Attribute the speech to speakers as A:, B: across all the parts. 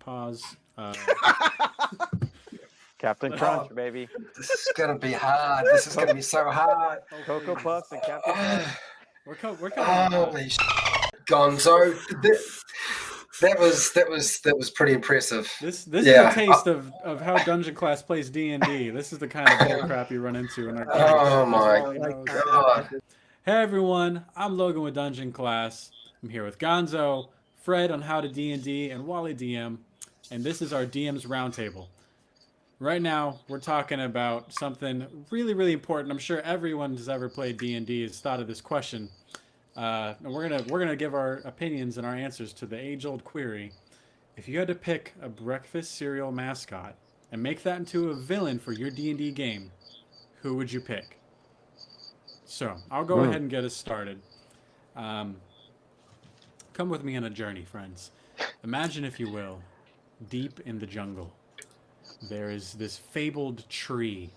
A: pause.
B: Captain Crunch, baby.
C: This is gonna be hard. This is gonna be so hard.
B: Cocoa Puffs and Captain Crunch.
A: We're coming.
C: Holy Gonzo. That was pretty impressive.
A: This is a taste of how Dungeon Class plays D&D. This is the kind of bullcrap you run into in our game.
C: Oh my god.
A: Hey everyone, I'm Logan with Dungeon Class. I'm here with Gonzo, Fred on How to D&D, and Wally DM, and this is our DM's Roundtable. Right now, we're talking about something really, really important. I'm sure everyone who's ever played D&D has thought of this question. And we're gonna give our opinions and our answers to the age-old query: if you had to pick a breakfast cereal mascot and make that into a villain for your D&D game, who would you pick? So I'll go ahead and get us started. Come with me on a journey, friends. Imagine, if you will, deep in the jungle, there is this fabled tree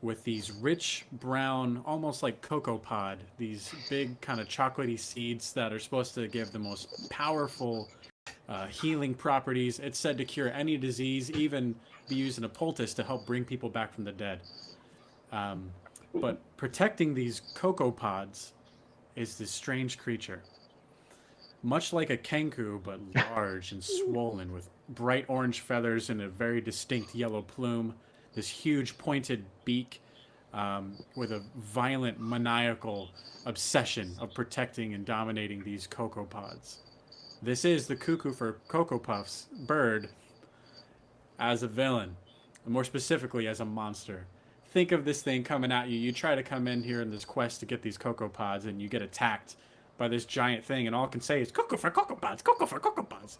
A: with these rich brown, almost like cocoa pod, these big kind of chocolatey seeds that are supposed to give the most powerful healing properties. It's said to cure any disease, even be used in a poultice to help bring people back from the dead. But protecting these cocoa pods is this strange creature. Much like a kenku, but large and swollen, with bright orange feathers and a very distinct yellow plume, this huge pointed beak, with a violent, maniacal obsession of protecting and dominating these cocoa pods. This is the cuckoo for Cocoa Puffs bird as a villain, and more specifically as a monster. Think of this thing coming at you. You try to come in here in this quest to get these cocoa pods, and you get attacked by this giant thing, and all it can say is "Cuckoo for Cocoa Pods, Cuckoo for Cocoa Pods."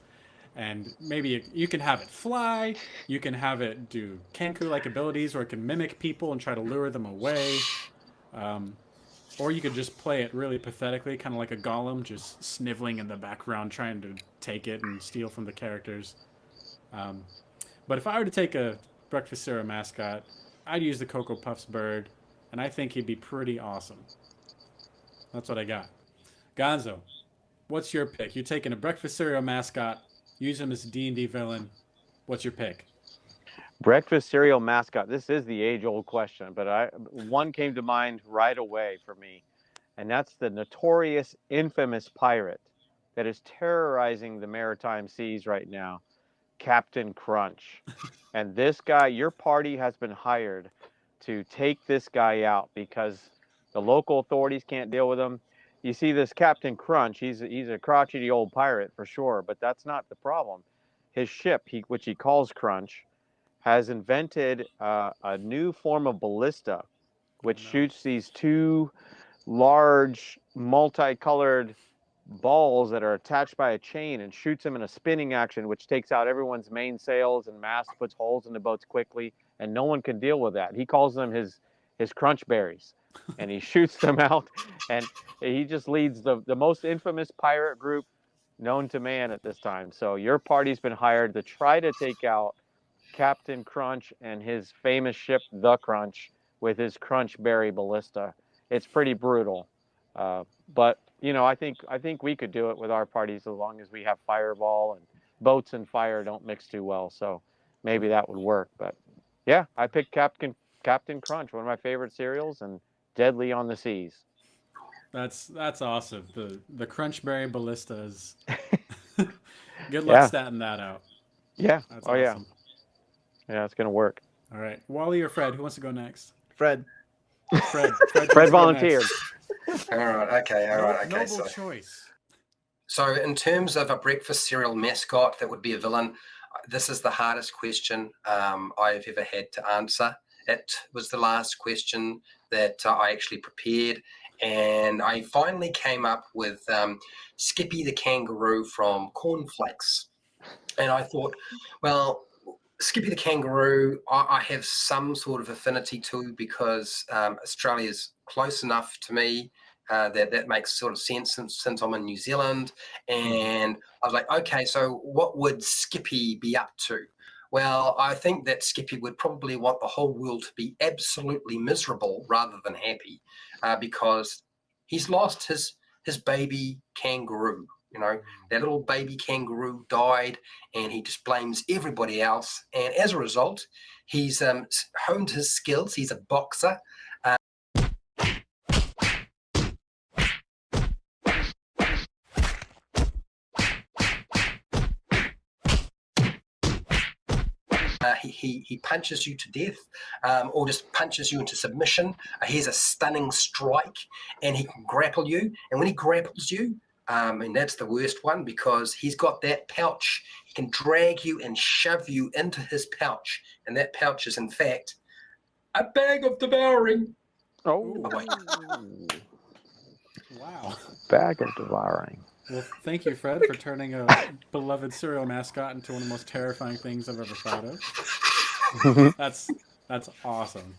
A: And maybe you can have it fly, you can have it do Kenku-like abilities, or it can mimic people and try to lure them away. Or you could just play it really pathetically, kind of like a golem, just sniveling in the background, trying to take it and steal from the characters. But if I were to take a breakfast cereal mascot, I'd use the Cocoa Puffs bird, and I think he'd be pretty awesome. That's what I got. Gonzo, what's your pick? You're taking a breakfast cereal mascot, use him as a D&D villain. What's your pick?
B: Breakfast cereal mascot. This is the age-old question, but one came to mind right away for me, and that's the notorious, infamous pirate that is terrorizing the maritime seas right now, Captain Crunch. And this guy, your party has been hired to take this guy out because the local authorities can't deal with him. You see, this Captain Crunch, he's a crotchety old pirate for sure, but that's not the problem. His ship, which he calls Crunch, has invented a new form of ballista, which shoots these two large, multicolored balls that are attached by a chain and shoots them in a spinning action, which takes out everyone's mainsails and masts, puts holes in the boats quickly, and no one can deal with that. He calls them his crunch berries. And he shoots them out, and he just leads the most infamous pirate group known to man at this time. So your party's been hired to try to take out Captain Crunch and his famous ship, the Crunch, with his crunch berry ballista. It's pretty brutal, but I think we could do it with our parties as long as we have fireball, and boats and fire don't mix too well. So maybe that would work. But yeah, I picked Captain Crunch, one of my favorite cereals, and deadly on the seas.
A: That's awesome. The Crunchberry Ballista is good luck statting that out.
B: Yeah.
A: That's
B: awesome. Yeah, it's gonna work.
A: All right, Wally or Fred, who wants to go next?
D: Fred
B: volunteered.
C: All right. Okay.
A: Noble choice.
C: So in terms of a breakfast cereal mascot that would be a villain, this is the hardest question I've ever had to answer. It was the last question that I actually prepared, and I finally came up with Skippy the kangaroo from Cornflakes. And I thought, well, Skippy the kangaroo, I have some sort of affinity to, because Australia's close enough to me that makes sort of sense since I'm in New Zealand. And I was like, okay, so what would Skippy be up to? Well, I think that Skippy would probably want the whole world to be absolutely miserable rather than happy, because he's lost his baby kangaroo. You know, that little baby kangaroo died, and he just blames everybody else. And as a result, he's honed his skills. He's a boxer. He punches you to death, or just punches you into submission. He has a stunning strike, and he can grapple you. And when he grapples you, and that's the worst one, because he's got that pouch. He can drag you and shove you into his pouch, and that pouch is in fact a bag of devouring.
B: Oh,
C: wait.
A: Wow.
B: Bag of devouring.
A: Well, thank you, Fred, for turning a beloved cereal mascot into one of the most terrifying things I've ever thought of. That's awesome.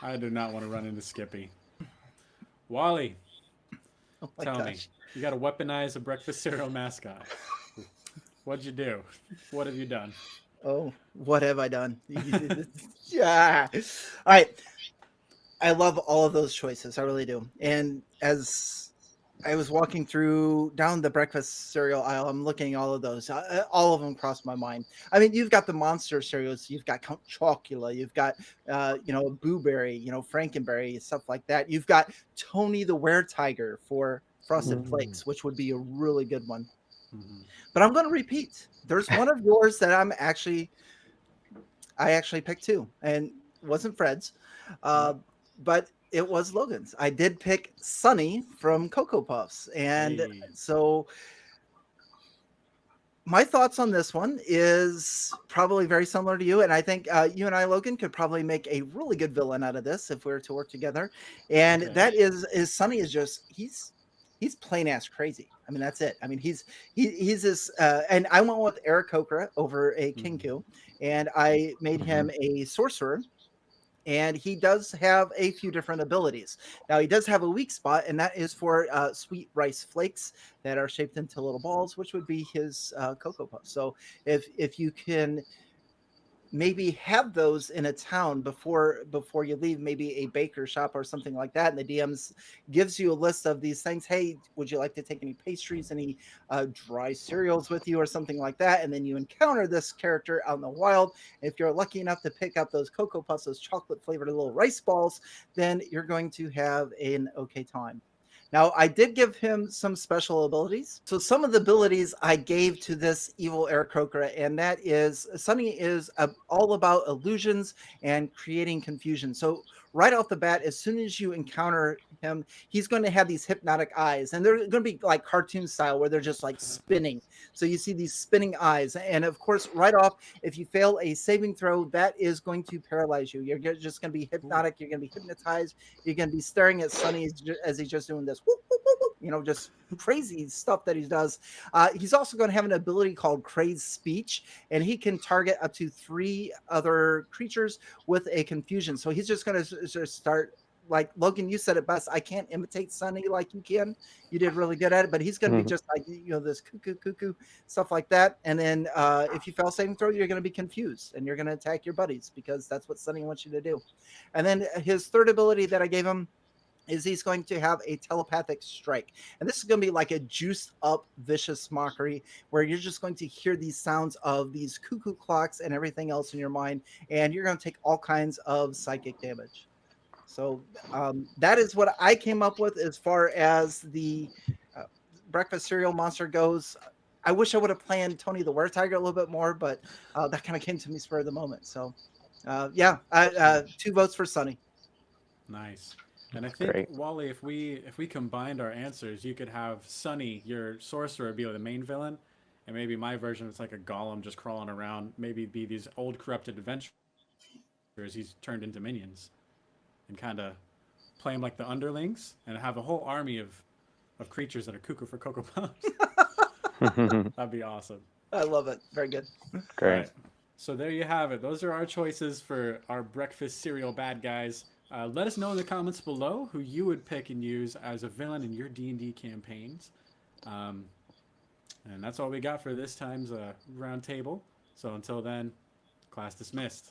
A: I do not want to run into Skippy. Wally, tell me, you got to weaponize a breakfast cereal mascot. What'd you do? What have you done?
D: Oh, what have I done? Yeah. All right. I love all of those choices. I really do. And as I was walking down the breakfast cereal aisle, I'm looking at all of those. All of them crossed my mind. I mean, you've got the monster cereals. You've got Count Chocula. You've got, Boo Berry, Frankenberry, stuff like that. You've got Tony the Weretiger for Frosted Flakes, which would be a really good one.
A: Mm-hmm.
D: But I'm going to repeat. There's one of yours that I actually picked too, and it wasn't Fred's, but it was Logan's. I did pick Sunny from Cocoa Puffs, and so my thoughts on this one is probably very similar to you, and I think you and I, Logan, could probably make a really good villain out of this if we were to work together. And that is Sunny is just he's plain ass crazy. I mean, that's it. I mean, he's this, and I went with Eric Kokra over a Kinku, and I made him a sorcerer, and he does have a few different abilities. Now, he does have a weak spot, and that is for sweet rice flakes that are shaped into little balls, which would be his Cocoa Puff. So if you can maybe have those in a town before you leave, maybe a baker shop or something like that, and the DMs gives you a list of these things. Hey, would you like to take any pastries, any dry cereals with you or something like that? And then you encounter this character out in the wild. If you're lucky enough to pick up those Cocoa Puffs, those chocolate flavored little rice balls, then you're going to have an okay time. Now, I did give him some special abilities. So some of the abilities I gave to this evil Eric Kokra, and that is, Sunny is all about illusions and creating confusion. So right off the bat, as soon as you encounter him, he's going to have these hypnotic eyes, and they're going to be like cartoon style where they're just like spinning. So you see these spinning eyes. And of course, right off, if you fail a saving throw, that is going to paralyze you. You're just going to be hypnotic. You're going to be hypnotized. You're going to be staring at Sunny as he's just doing this, whoop, whoop, whoop, whoop, just crazy stuff that he does. He's also going to have an ability called Crazed Speech, and he can target up to 3 other creatures with a confusion. So he's just going to just start, like Logan, you said it best. I can't imitate Sunny like you can. You did really good at it, but he's going to be just like, this cuckoo stuff like that. And then if you fail saving throw, you're going to be confused and you're going to attack your buddies because that's what Sunny wants you to do. And then his third ability that I gave him is he's going to have a telepathic strike. And this is going to be like a juiced up vicious mockery where you're just going to hear these sounds of these cuckoo clocks and everything else in your mind. And you're going to take all kinds of psychic damage. So that is what I came up with as far as the breakfast cereal monster goes. I wish I would have planned Tony the Weretiger a little bit more, but that kind of came to me spur of the moment. So 2 votes for Sunny.
A: Nice. And I think, Wally, if we combined our answers, you could have Sunny, your sorcerer, be the main villain, and maybe my version is like a golem just crawling around, maybe be these old corrupted adventurers he's turned into minions, and kind of play him like the underlings, and have a whole army of creatures that are cuckoo for Cocoa Puffs. That'd be awesome.
D: I love it. Very good.
B: Great.
A: Right. So there you have it. Those are our choices for our breakfast cereal bad guys. Let us know in the comments below who you would pick and use as a villain in your D&D campaigns. And that's all we got for this time's round table. So until then, class dismissed.